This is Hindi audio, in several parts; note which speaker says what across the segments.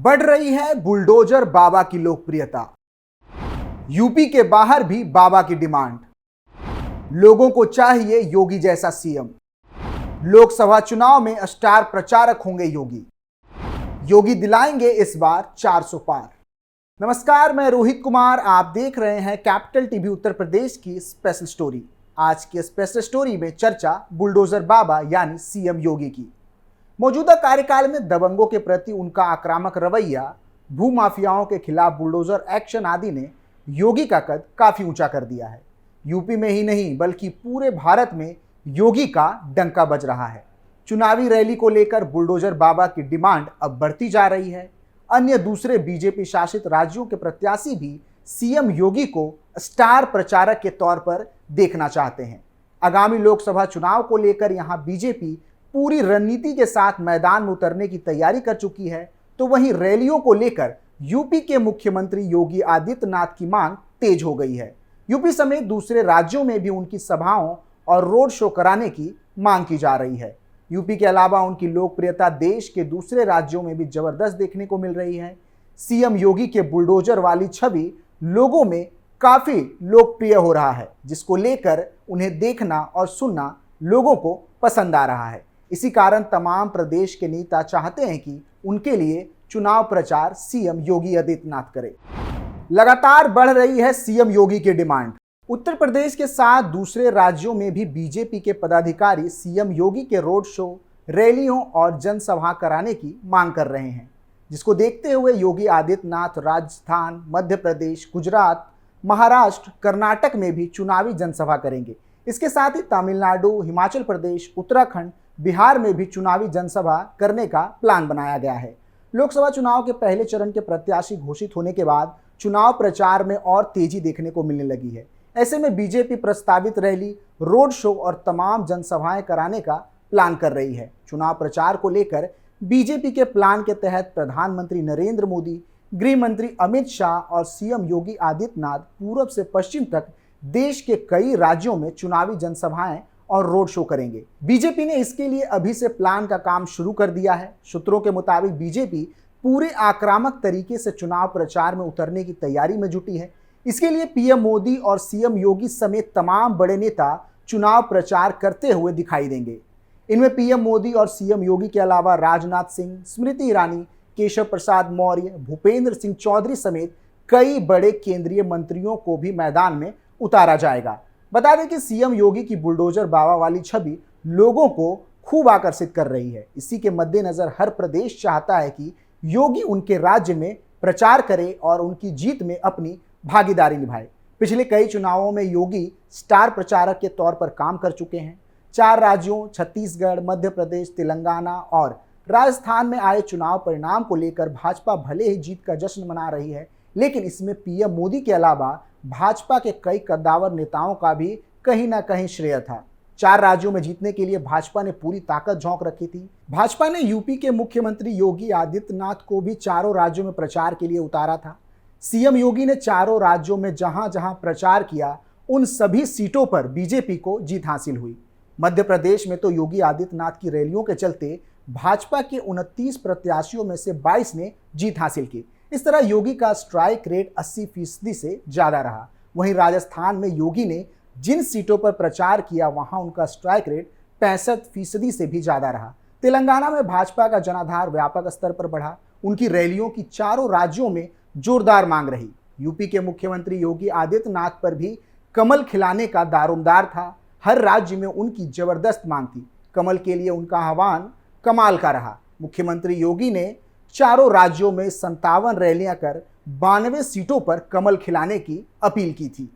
Speaker 1: बढ़ रही है बुलडोजर बाबा की लोकप्रियता। यूपी के बाहर भी बाबा की डिमांड। लोगों को चाहिए योगी जैसा सीएम। लोकसभा चुनाव में स्टार प्रचारक होंगे योगी। योगी दिलाएंगे इस बार 400 पार। नमस्कार, मैं रोहित कुमार, आप देख रहे हैं कैपिटल टीवी उत्तर प्रदेश की स्पेशल स्टोरी। आज की स्पेशल स्टोरी में चर्चा बुलडोजर बाबा यानी सीएम योगी की। मौजूदा कार्यकाल में दबंगों के प्रति उनका आक्रामक रवैया, भूमाफियाओं के खिलाफ बुलडोजर एक्शन आदि ने योगी का कद काफी ऊंचा कर दिया है। यूपी में ही नहीं बल्कि पूरे भारत में योगी का डंका बज रहा है। चुनावी रैली को लेकर बुलडोजर बाबा की डिमांड अब बढ़ती जा रही है। अन्य दूसरे बीजेपी शासित राज्यों के प्रत्याशी भी सीएम योगी को स्टार प्रचारक के तौर पर देखना चाहते हैं। आगामी लोकसभा चुनाव को लेकर यहां बीजेपी पूरी रणनीति के साथ मैदान में उतरने की तैयारी कर चुकी है, तो वहीं रैलियों को लेकर यूपी के मुख्यमंत्री योगी आदित्यनाथ की मांग तेज हो गई है। यूपी समेत दूसरे राज्यों में भी उनकी सभाओं और रोड शो कराने की मांग की जा रही है। यूपी के अलावा उनकी लोकप्रियता देश के दूसरे राज्यों में भी जबरदस्त देखने को मिल रही है। सीएम योगी के बुलडोजर वाली छवि लोगों में काफी लोकप्रिय हो रहा है, जिसको लेकर उन्हें देखना और सुनना लोगों को पसंद आ रहा है। इसी कारण तमाम प्रदेश के नेता चाहते हैं कि उनके लिए चुनाव प्रचार सीएम योगी आदित्यनाथ करे। लगातार बढ़ रही है सीएम योगी की डिमांड। उत्तर प्रदेश के साथ दूसरे राज्यों में भी बीजेपी के पदाधिकारी सीएम योगी के रोड शो, रैलियों और जनसभा कराने की मांग कर रहे हैं, जिसको देखते हुए योगी आदित्यनाथ राजस्थान, मध्य प्रदेश, गुजरात, महाराष्ट्र, कर्नाटक में भी चुनावी जनसभा करेंगे। इसके साथ ही तमिलनाडु, हिमाचल प्रदेश, उत्तराखंड, बिहार में भी चुनावी जनसभा करने का प्लान बनाया गया है। लोकसभा चुनाव के पहले चरण के प्रत्याशी घोषित होने के बाद चुनाव प्रचार में और तेजी देखने को मिलने लगी है। ऐसे में बीजेपी प्रस्तावित रैली, रोड शो और तमाम जनसभाएं कराने का प्लान कर रही है। चुनाव प्रचार को लेकर बीजेपी के प्लान के तहत प्रधानमंत्री नरेंद्र मोदी, गृह मंत्री अमित शाह और सीएम योगी आदित्यनाथ पूर्व से पश्चिम तक देश के कई राज्यों में चुनावी जनसभाएं और रोड शो करेंगे। बीजेपी ने इसके लिए अभी से प्लान का काम शुरू कर दिया है। सूत्रों के मुताबिक बीजेपी पूरे आक्रामक तरीके से चुनाव प्रचार में उतरने की तैयारी में जुटी है। इसके लिए पीएम मोदी और सीएम योगी समेत तमाम बड़े नेता चुनाव प्रचार करते हुए दिखाई देंगे। इनमें पीएम मोदी और सीएम योगी के अलावा राजनाथ सिंह, स्मृति ईरानी, केशव प्रसाद मौर्य, भूपेंद्र सिंह चौधरी समेत कई बड़े केंद्रीय मंत्रियों को भी मैदान में उतारा जाएगा। बता दें कि सीएम योगी की बुलडोजर बाबा वाली छवि लोगों को खूब आकर्षित कर रही है। इसी के मद्देनजर हर प्रदेश चाहता है कि योगी उनके राज्य में प्रचार करे और उनकी जीत में अपनी भागीदारी निभाए। पिछले कई चुनावों में योगी स्टार प्रचारक के तौर पर काम कर चुके हैं। 4 राज्यों छत्तीसगढ़, मध्य प्रदेश, तेलंगाना और राजस्थान में आए चुनाव परिणाम को लेकर भाजपा भले ही जीत का जश्न मना रही है, लेकिन इसमें पीएम मोदी के अलावा भाजपा के कई कद्दावर नेताओं का भी कहीं ना कहीं श्रेय था। 4 राज्यों में जीतने के लिए भाजपा ने पूरी ताकत झोंक रखी थी। भाजपा ने यूपी के मुख्यमंत्री योगी आदित्यनाथ को भी चारों राज्यों में प्रचार के लिए उतारा था। सीएम योगी ने चारों राज्यों में जहां जहां प्रचार किया, उन सभी सीटों पर बीजेपी को जीत हासिल हुई। मध्य प्रदेश में तो योगी आदित्यनाथ की रैलियों के चलते भाजपा के 29 प्रत्याशियों में से 22 ने जीत हासिल की। इस तरह योगी का स्ट्राइक रेट 80% से ज्यादा रहा। वहीं राजस्थान में योगी ने जिन सीटों पर प्रचार किया, वहां उनका स्ट्राइक रेट 65% से भी ज्यादा रहा। तेलंगाना में भाजपा का जनाधार व्यापक स्तर पर बढ़ा। उनकी रैलियों की चारों राज्यों में जोरदार मांग रही। यूपी के मुख्यमंत्री योगी आदित्यनाथ पर भी कमल खिलाने का दारोमदार था। हर राज्य में उनकी जबरदस्त मांग थी। कमल के लिए उनका आह्वान कमाल का रहा। मुख्यमंत्री योगी ने चारों राज्यों में 57 रैलियां कर 92 सीटों पर कमल खिलाने की अपील की थी।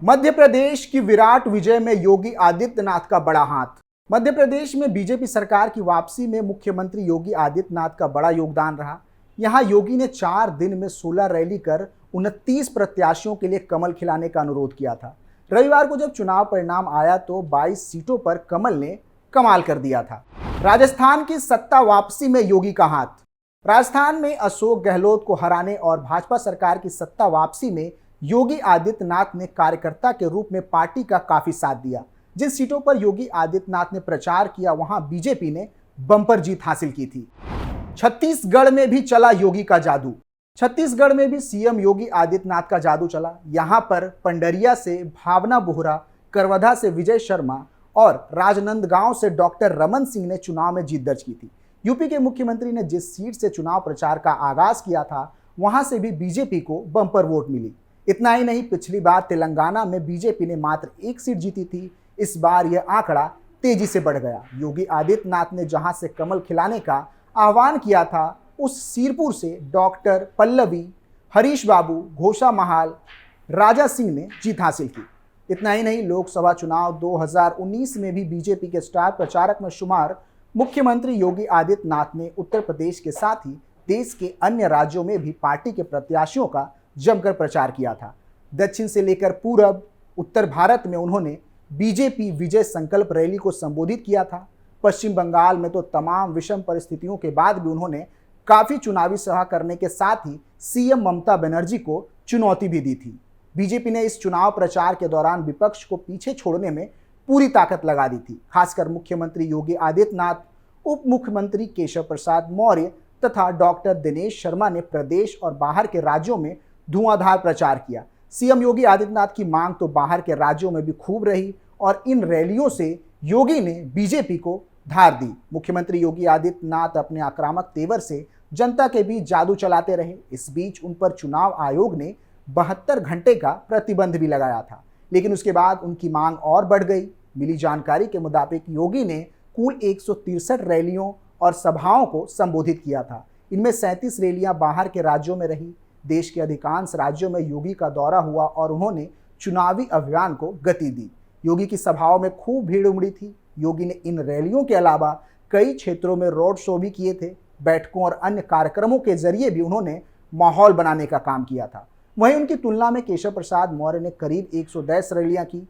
Speaker 1: मध्य प्रदेश की विराट विजय में योगी आदित्यनाथ का बड़ा हाथ। मध्य प्रदेश में बीजेपी सरकार की वापसी में मुख्यमंत्री योगी आदित्यनाथ का बड़ा योगदान रहा। यहां योगी ने 4 दिन में 16 रैली कर 29 प्रत्याशियों के लिए कमल खिलाने का अनुरोध किया था। रविवार को जब चुनाव परिणाम आया तो 22 सीटों पर कमल ने कमाल कर दिया था। राजस्थान की सत्ता वापसी में योगी का हाथ। राजस्थान में अशोक गहलोत को हराने और भाजपा सरकार की सत्ता वापसी में योगी आदित्यनाथ ने कार्यकर्ता के रूप में पार्टी का काफी साथ दिया। जिन सीटों पर योगी आदित्यनाथ ने प्रचार किया, वहां बीजेपी ने बम्पर जीत हासिल की थी। छत्तीसगढ़ में भी चला योगी का जादू। छत्तीसगढ़ में भी सीएम योगी आदित्यनाथ का जादू चला। यहां पर पंडरिया से भावना बोहरा, करवधा से विजय शर्मा और राजनांदगांव से डॉक्टर रमन सिंह ने चुनाव में जीत दर्ज की थी। यूपी के मुख्यमंत्री ने जिस सीट से चुनाव प्रचार का आगाज किया था, वहां से भी बीजेपी को बम्पर वोट मिली। इतना ही नहीं, पिछली बार तेलंगाना में बीजेपी ने मात्र 1 सीट जीती थी। इस बार यह आंकड़ा तेजी से बढ़ गया। योगी आदित्यनाथ ने जहां से कमल खिलाने का आह्वान किया था, उस सिरपुर से डॉक्टर पल्लवी, हरीश बाबू, घोषा महाल, राजा सिंह ने जीत हासिल की। इतना ही नहीं, लोकसभा चुनाव 2019 में भी बीजेपी के स्टार प्रचारक में शुमार मुख्यमंत्री योगी आदित्यनाथ ने उत्तर प्रदेश के साथ ही देश के अन्य राज्यों में भी पार्टी के प्रत्याशियों का जमकर प्रचार किया था। दक्षिण से लेकर पूरब, उत्तर भारत में उन्होंने बीजेपी विजय संकल्प रैली को संबोधित किया था। पश्चिम बंगाल में तो तमाम विषम परिस्थितियों के बाद भी उन्होंने काफी चुनावी सभा करने के साथ ही सीएम ममता बनर्जी को चुनौती भी दी थी। बीजेपी ने इस चुनाव प्रचार के दौरान विपक्ष को पीछे छोड़ने में पूरी ताकत लगा दी थी। खासकर मुख्यमंत्री योगी आदित्यनाथ, उप मुख्यमंत्री केशव प्रसाद मौर्य तथा डॉक्टर दिनेश शर्मा ने प्रदेश और बाहर के राज्यों में धुआंधार प्रचार किया। सीएम योगी आदित्यनाथ की मांग तो बाहर के राज्यों में भी खूब रही और इन रैलियों से योगी ने बीजेपी को धार दी। मुख्यमंत्री योगी आदित्यनाथ अपने आक्रामक तेवर से जनता के बीच जादू चलाते रहे। इस बीच उन पर चुनाव आयोग ने 72 घंटे का प्रतिबंध भी लगाया था, लेकिन उसके बाद उनकी मांग और बढ़ गई। मिली जानकारी के मुताबिक योगी ने कुल 163 रैलियों और सभाओं को संबोधित किया था। इनमें 37 रैलियां बाहर के राज्यों में रही। देश के अधिकांश राज्यों में योगी का दौरा हुआ और उन्होंने चुनावी अभियान को गति दी। योगी की सभाओं में खूब भीड़ उमड़ी थी। योगी ने इन रैलियों के अलावा कई क्षेत्रों में रोड शो भी किए थे। बैठकों और अन्य कार्यक्रमों के जरिए भी उन्होंने माहौल बनाने का काम किया था। वहीं उनकी तुलना में केशव प्रसाद मौर्य ने करीब 110 रैलियां की।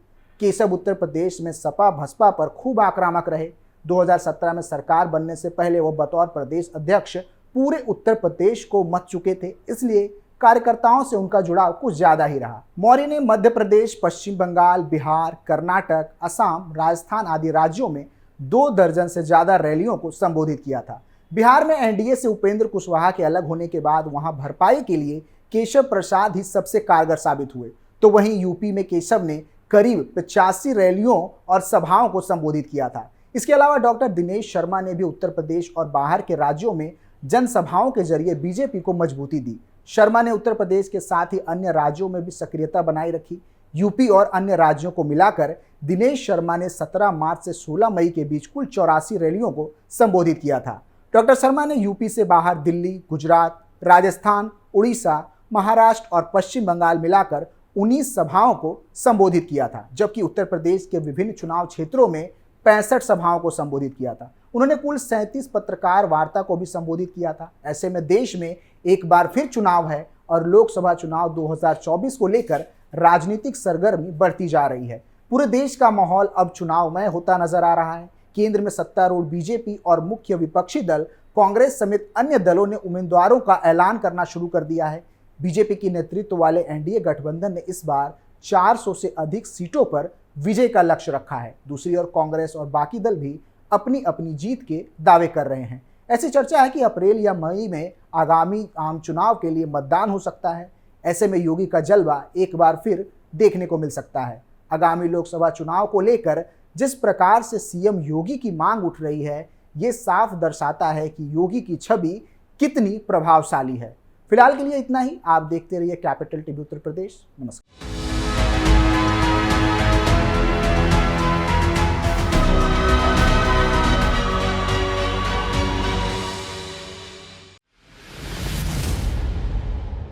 Speaker 1: केशव उत्तर प्रदेश में सपा बसपा पर खूब आक्रामक रहे। 2017 में सरकार बनने से पहले वो बतौर प्रदेश अध्यक्ष पूरे उत्तर प्रदेश को मत चुके थे, इसलिए कार्यकर्ताओं से उनका जुड़ाव कुछ ज्यादा ही रहा। मौर्य ने मध्य प्रदेश, पश्चिम बंगाल, बिहार, कर्नाटक, असम, राजस्थान आदि राज्यों में 2 दर्जन से ज्यादा रैलियों को संबोधित किया था। बिहार में एनडीए से उपेंद्र कुशवाहा के अलग होने के बाद वहां भरपाई के लिए केशव प्रसाद ही सबसे कारगर साबित हुए। तो वहीं यूपी में केशव ने करीब 85 रैलियों और सभाओं को संबोधित किया था। इसके अलावा डॉक्टर दिनेश शर्मा ने भी उत्तर प्रदेश और बाहर के राज्यों में जनसभाओं के जरिए बीजेपी को मजबूती दी। शर्मा ने उत्तर प्रदेश के साथ ही अन्य राज्यों में भी सक्रियता बनाए रखी। यूपी और अन्य राज्यों को मिलाकर दिनेश शर्मा ने 17 मार्च से 16 मई के बीच कुल 84 रैलियों को संबोधित किया था। डॉक्टर शर्मा ने यूपी से बाहर दिल्ली, गुजरात, राजस्थान, उड़ीसा, महाराष्ट्र और पश्चिम बंगाल मिलाकर 19 सभाओं को संबोधित किया था, जबकि उत्तर प्रदेश के विभिन्न चुनाव क्षेत्रों में 65 सभाओं को संबोधित किया था। उन्होंने कुल 37 पत्रकार वार्ता को भी संबोधित किया था। ऐसे में देश में एक बार फिर चुनाव है और लोकसभा चुनाव 2024 को लेकर राजनीतिक सरगर्मी बढ़ती जा रही है। पूरे देश का माहौल अब चुनावमय होता नजर आ रहा है। केंद्र में सत्तारूढ़ बीजेपी और मुख्य विपक्षी दल कांग्रेस समेत अन्य दलों ने उम्मीदवारों का ऐलान करना शुरू कर दिया है। बीजेपी की नेतृत्व वाले एनडीए गठबंधन ने इस बार 400 से अधिक सीटों पर विजय का लक्ष्य रखा है। दूसरी ओर कांग्रेस और बाकी दल भी अपनी अपनी जीत के दावे कर रहे हैं। ऐसी चर्चा है कि अप्रैल या मई में आगामी आम चुनाव के लिए मतदान हो सकता है। ऐसे में योगी का जलवा एक बार फिर देखने को मिल सकता है। आगामी लोकसभा चुनाव को लेकर जिस प्रकार से सीएम योगी की मांग उठ रही है, ये साफ दर्शाता है कि योगी की छवि कितनी प्रभावशाली है। फिलहाल के लिए इतना ही। आप देखते रहिए कैपिटल टीवी उत्तर प्रदेश। नमस्कार।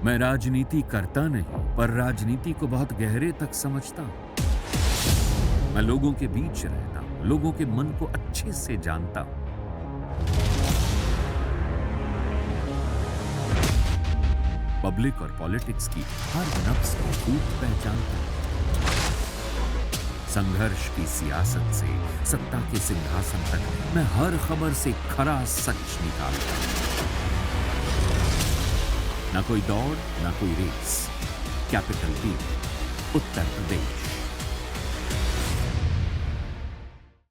Speaker 2: मैं राजनीति करता नहीं, पर राजनीति को बहुत गहरे तक समझता हूं। मैं लोगों के बीच रहता हूं, लोगों के मन को अच्छे से जानता हूं। पब्लिक और पॉलिटिक्स की हर नब्ज को खूब पहचानता हूं। संघर्ष की सियासत से सत्ता के सिंहासन तक मैं हर खबर से खरा सच निकालता हूं। ना कोई दौड़, ना कोई race. Capital TV, Uttar Pradesh.